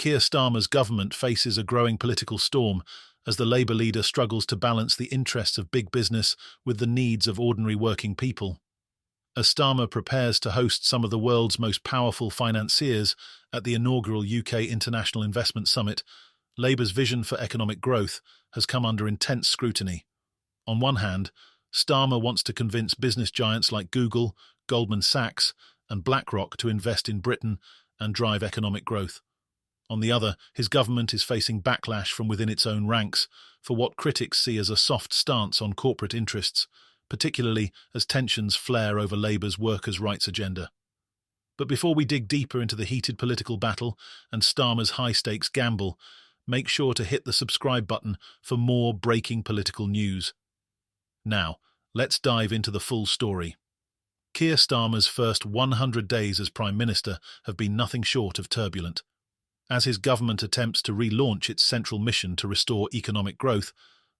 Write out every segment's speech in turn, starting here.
Keir Starmer's government faces a growing political storm as the Labour leader struggles to balance the interests of big business with the needs of ordinary working people. As Starmer prepares to host some of the world's most powerful financiers at the inaugural UK International Investment Summit, Labour's vision for economic growth has come under intense scrutiny. On one hand, Starmer wants to convince business giants like Google, Goldman Sachs, and BlackRock to invest in Britain and drive economic growth. On the other, his government is facing backlash from within its own ranks for what critics see as a soft stance on corporate interests, particularly as tensions flare over Labour's workers' rights agenda. But before we dig deeper into the heated political battle and Starmer's high-stakes gamble, make sure to hit the subscribe button for more breaking political news. Now, let's dive into the full story. Keir Starmer's first 100 days as Prime Minister have been nothing short of turbulent. As his government attempts to relaunch its central mission to restore economic growth,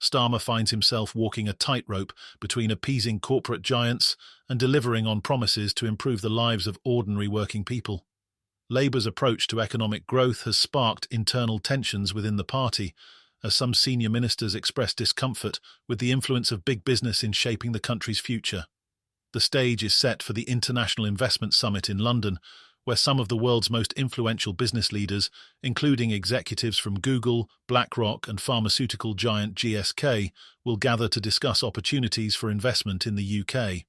Starmer finds himself walking a tightrope between appeasing corporate giants and delivering on promises to improve the lives of ordinary working people. Labour's approach to economic growth has sparked internal tensions within the party, as some senior ministers express discomfort with the influence of big business in shaping the country's future. The stage is set for the International Investment Summit in London, where some of the world's most influential business leaders, including executives from Google, BlackRock, and pharmaceutical giant GSK, will gather to discuss opportunities for investment in the UK.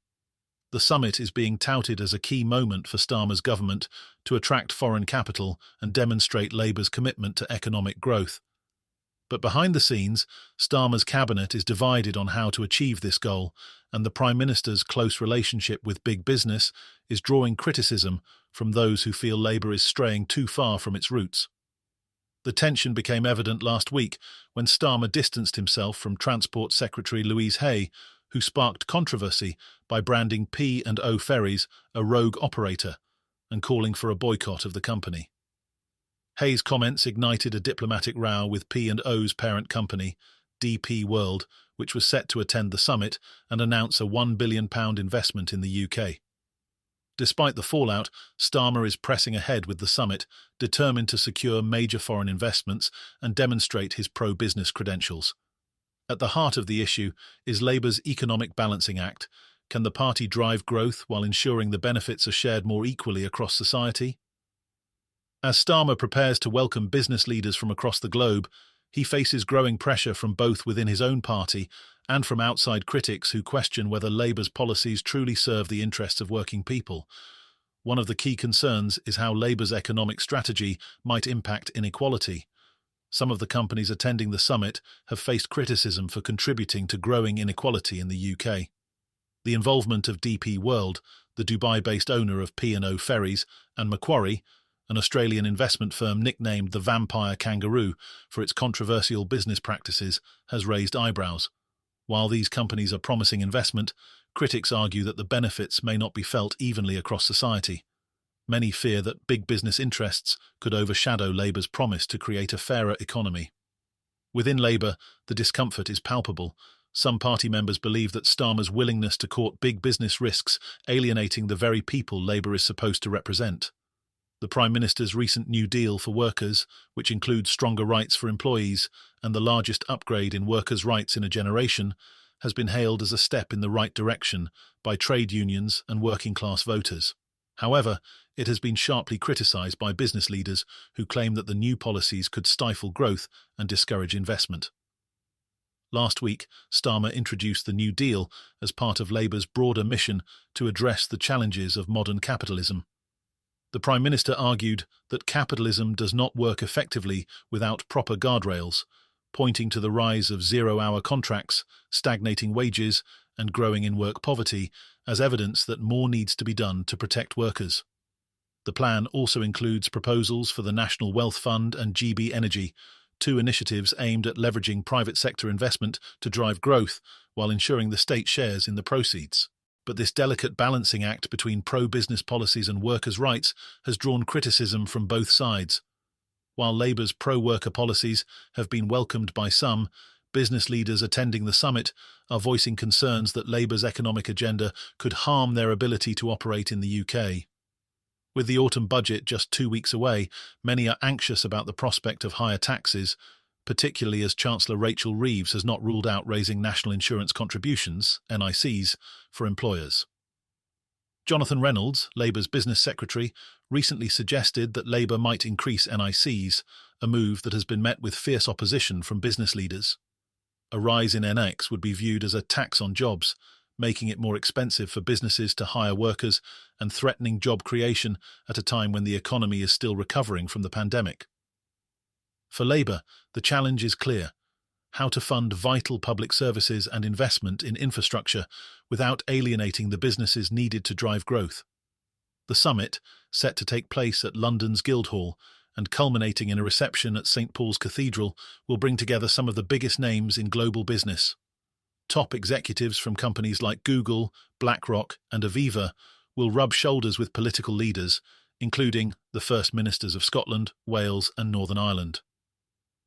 The summit is being touted as a key moment for Starmer's government to attract foreign capital and demonstrate Labour's commitment to economic growth. But behind the scenes, Starmer's cabinet is divided on how to achieve this goal, and the Prime Minister's close relationship with big business is drawing criticism from those who feel Labour is straying too far from its roots. The tension became evident last week when Starmer distanced himself from Transport Secretary Louise Hay, who sparked controversy by branding P&O Ferries a rogue operator and calling for a boycott of the company. Hay's comments ignited a diplomatic row with P&O's parent company, DP World, which was set to attend the summit and announce a £1 billion investment in the UK. Despite the fallout, Starmer is pressing ahead with the summit, determined to secure major foreign investments and demonstrate his pro-business credentials. At the heart of the issue is Labour's Economic Balancing Act. Can the party drive growth while ensuring the benefits are shared more equally across society? As Starmer prepares to welcome business leaders from across the globe, he faces growing pressure from both within his own party and from outside critics who question whether Labour's policies truly serve the interests of working people. One of the key concerns is how Labour's economic strategy might impact inequality. Some of the companies attending the summit have faced criticism for contributing to growing inequality in the UK. The involvement of DP World, the Dubai-based owner of P&O Ferries, and Macquarie, an Australian investment firm nicknamed the Vampire Kangaroo for its controversial business practices, has raised eyebrows. While these companies are promising investment, critics argue that the benefits may not be felt evenly across society. Many fear that big business interests could overshadow Labour's promise to create a fairer economy. Within Labour, the discomfort is palpable. Some party members believe that Starmer's willingness to court big business risks alienating the very people Labour is supposed to represent. The Prime Minister's recent New Deal for workers, which includes stronger rights for employees and the largest upgrade in workers' rights in a generation, has been hailed as a step in the right direction by trade unions and working-class voters. However, it has been sharply criticised by business leaders who claim that the new policies could stifle growth and discourage investment. Last week, Starmer introduced the New Deal as part of Labour's broader mission to address the challenges of modern capitalism. The Prime Minister argued that capitalism does not work effectively without proper guardrails, pointing to the rise of zero-hour contracts, stagnating wages, and growing in-work poverty as evidence that more needs to be done to protect workers. The plan also includes proposals for the National Wealth Fund and GB Energy, two initiatives aimed at leveraging private sector investment to drive growth while ensuring the state shares in the proceeds. But this delicate balancing act between pro-business policies and workers' rights has drawn criticism from both sides. While Labour's pro-worker policies have been welcomed by some, business leaders attending the summit are voicing concerns that Labour's economic agenda could harm their ability to operate in the UK. With the autumn budget just 2 weeks away, many are anxious about the prospect of higher taxes, particularly as Chancellor Rachel Reeves has not ruled out raising national insurance contributions, NICs, for employers. Jonathan Reynolds, Labour's business secretary, recently suggested that Labour might increase NICs, a move that has been met with fierce opposition from business leaders. A rise in NX would be viewed as a tax on jobs, making it more expensive for businesses to hire workers and threatening job creation at a time when the economy is still recovering from the pandemic. For Labour, the challenge is clear: how to fund vital public services and investment in infrastructure without alienating the businesses needed to drive growth. The summit, set to take place at London's Guildhall and culminating in a reception at St Paul's Cathedral, will bring together some of the biggest names in global business. Top executives from companies like Google, BlackRock, and Aviva will rub shoulders with political leaders, including the First Ministers of Scotland, Wales, and Northern Ireland.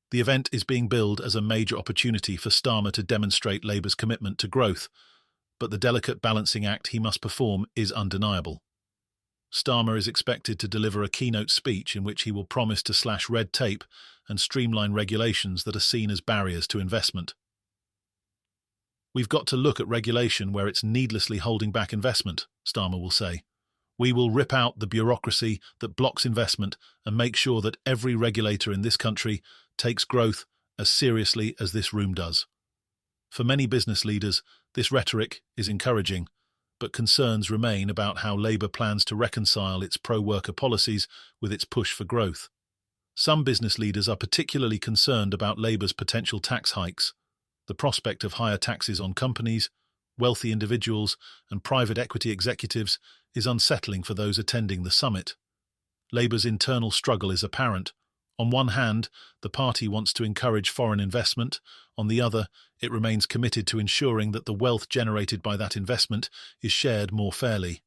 The event is being billed as a major opportunity for Starmer to demonstrate Labour's commitment to growth, but the delicate balancing act he must perform is undeniable. Starmer is expected to deliver a keynote speech in which he will promise to slash red tape and streamline regulations that are seen as barriers to investment. "We've got to look at regulation where it's needlessly holding back investment," Starmer will say. "We will rip out the bureaucracy that blocks investment and make sure that every regulator in this country takes growth as seriously as this room does." For many business leaders, this rhetoric is encouraging, but concerns remain about how Labour plans to reconcile its pro-worker policies with its push for growth. Some business leaders are particularly concerned about Labour's potential tax hikes. The prospect of higher taxes on companies, wealthy individuals, and private equity executives is unsettling for those attending the summit. Labour's internal struggle is apparent. On one hand, the party wants to encourage foreign investment. On the other, it remains committed to ensuring that the wealth generated by that investment is shared more fairly.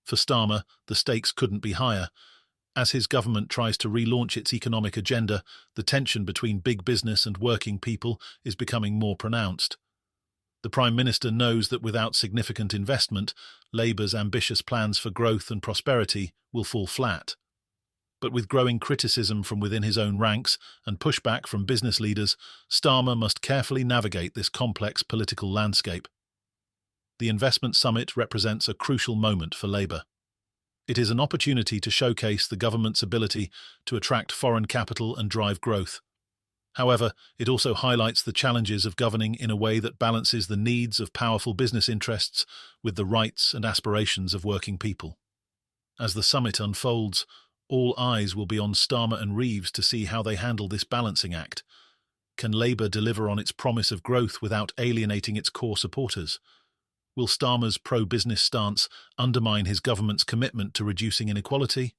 For Starmer, the stakes couldn't be higher. As his government tries to relaunch its economic agenda, the tension between big business and working people is becoming more pronounced. The Prime Minister knows that without significant investment, Labour's ambitious plans for growth and prosperity will fall flat. But with growing criticism from within his own ranks and pushback from business leaders, Starmer must carefully navigate this complex political landscape. The investment summit represents a crucial moment for Labour. It is an opportunity to showcase the government's ability to attract foreign capital and drive growth. However, it also highlights the challenges of governing in a way that balances the needs of powerful business interests with the rights and aspirations of working people. As the summit unfolds, all eyes will be on Starmer and Reeves to see how they handle this balancing act. Can Labour deliver on its promise of growth without alienating its core supporters? Will Starmer's pro-business stance undermine his government's commitment to reducing inequality?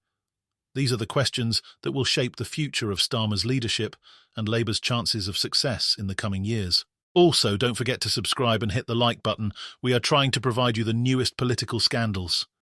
These are the questions that will shape the future of Starmer's leadership and Labour's chances of success in the coming years. Also, don't forget to subscribe and hit the like button. We are trying to provide you the newest political scandals.